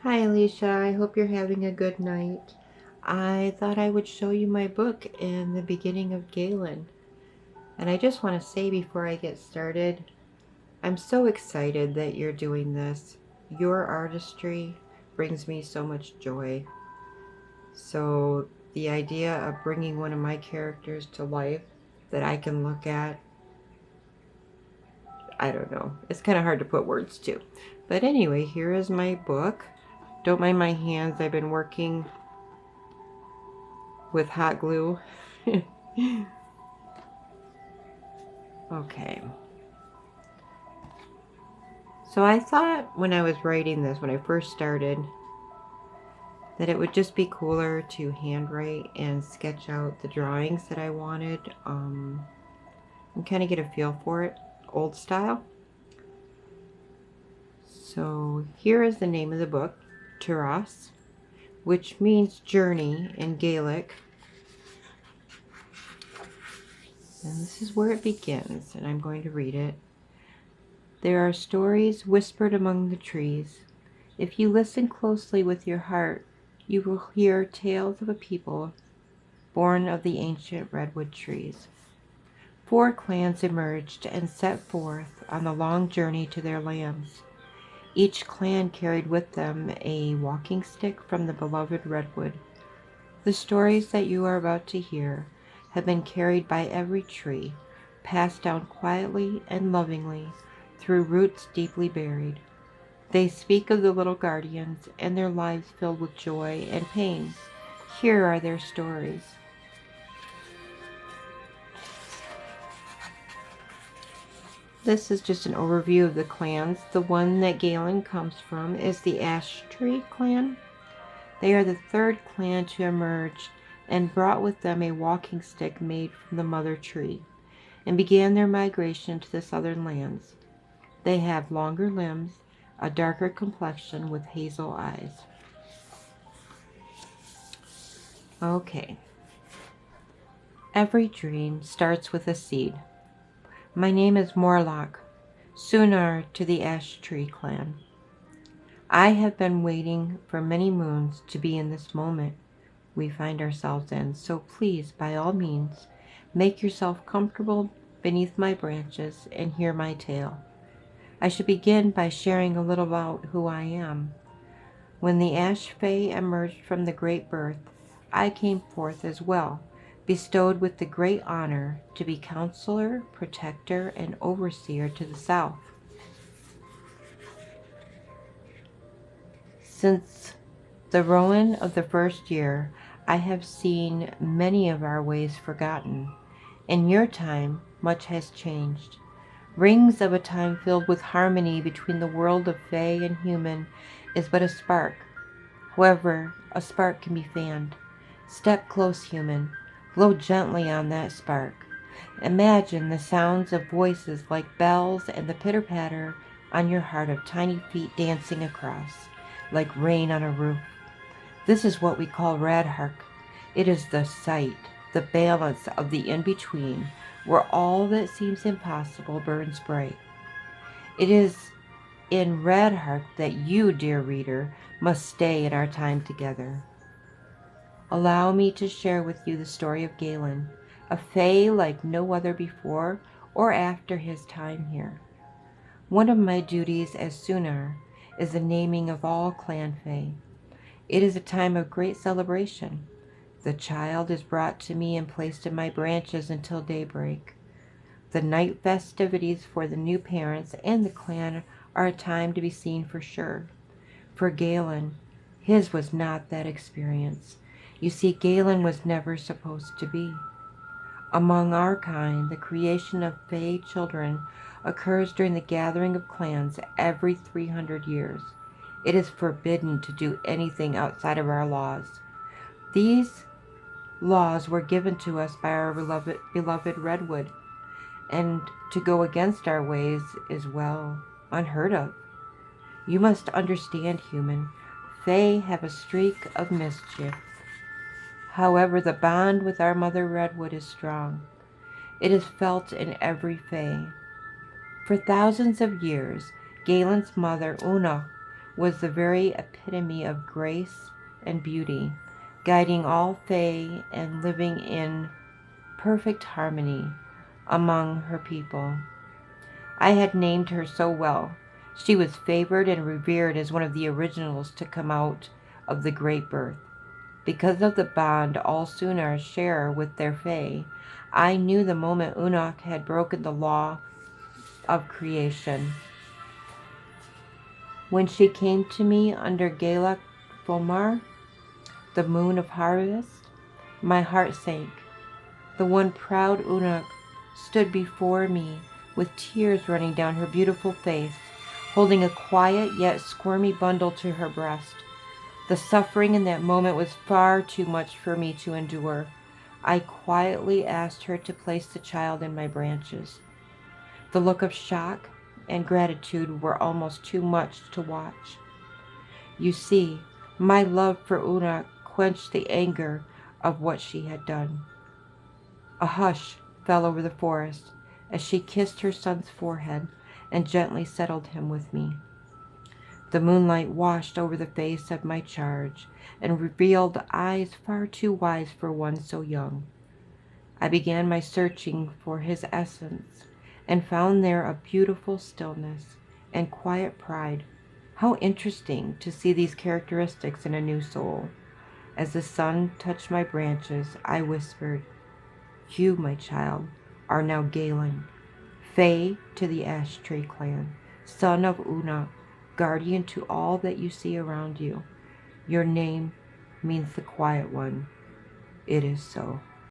Hi, Alicia. I hope you're having a good night. I thought I would show you my book in the beginning of Gaelin. And I just want to say before I get started, I'm so excited that you're doing this. Your artistry brings me so much joy. So the idea of bringing one of my characters to life that I can look at, I don't know. It's kind of hard to put words to. But anyway, here is my book. Don't mind my hands. I've been working with hot glue. Okay. So I thought when I was writing this, when I first started, that it would just be cooler to handwrite and sketch out the drawings that I wanted and kind of get a feel for it, old style. So here is the name of the book, Taras, which means journey in Gaelic. And this is where it begins, and I'm going to read it. There are stories whispered among the trees. If you listen closely with your heart, you will hear tales of a people born of the ancient redwood trees. 4 clans emerged and set forth on the long journey to their lands. Each clan carried with them a walking stick from the beloved redwood. The stories that you are about to hear have been carried by every tree, passed down quietly and lovingly through roots deeply buried. They speak of the little guardians and their lives filled with joy and pain. Here are their stories. This is just an overview of the clans. The one that Gaelin comes from is the Ash Tree clan. They are the 3rd clan to emerge and brought with them a walking stick made from the mother tree and began their migration to the southern lands. They have longer limbs, a darker complexion with hazel eyes. Okay. Every dream starts with a seed. My name is Morlock, Sunar to the Ash Tree clan. I have been waiting for many moons to be in this moment we find ourselves in, so please, by all means, make yourself comfortable beneath my branches and hear my tale. I should begin by sharing a little about who I am. When the Ash Fae emerged from the great birth, I came forth as well, bestowed with the great honor to be counselor, protector, and overseer to the south. Since the Rowan of the first year, I have seen many of our ways forgotten. In your time, much has changed. Rings of a time filled with harmony between the world of Fae and human is but a spark. However, a spark can be fanned. Step close, human. Blow gently on that spark. Imagine the sounds of voices like bells and the pitter-patter on your heart of tiny feet dancing across, like rain on a roof. This is what we call Radhark. It is the sight, the balance of the in-between, where all that seems impossible burns bright. It is in Radhark that you, dear reader, must stay in our time together. Allow me to share with you the story of Gaelin, a Fae like no other before or after his time here. One of my duties as Sunar is the naming of all clan Fae. It is a time of great celebration. The child is brought to me and placed in my branches until daybreak. The night festivities for the new parents and the clan are a time to be seen for sure. For Gaelin, his was not that experience. You see, Gaelin was never supposed to be. Among our kind, the creation of Fae children occurs during the gathering of clans every 300 years. It is forbidden to do anything outside of our laws. These laws were given to us by our beloved Redwood, and to go against our ways is, well, unheard of. You must understand, human, Fae have a streak of mischief. However, the bond with our mother Redwood is strong. It is felt in every Fae. For thousands of years, Galen's mother, Una, was the very epitome of grace and beauty, guiding all Fae and living in perfect harmony among her people. I had named her so well. She was favored and revered as one of the originals to come out of the Great Birth. Because of the bond all Sunars share with their Fae, I knew the moment Unok had broken the law of creation. When she came to me under Gaelin Fomar, the moon of harvest, my heart sank. The one proud Unok stood before me with tears running down her beautiful face, holding a quiet yet squirmy bundle to her breast. The suffering in that moment was far too much for me to endure. I quietly asked her to place the child in my branches. The look of shock and gratitude were almost too much to watch. You see, my love for Una quenched the anger of what she had done. A hush fell over the forest as she kissed her son's forehead and gently settled him with me. The moonlight washed over the face of my charge and revealed eyes far too wise for one so young. I began my searching for his essence and found there a beautiful stillness and quiet pride. How interesting to see these characteristics in a new soul. As the sun touched my branches, I whispered, "You, my child, are now Gaelin, Fae to the Ash Tree clan, son of Una, guardian to all that you see around you. Your name means the Quiet One. It is so."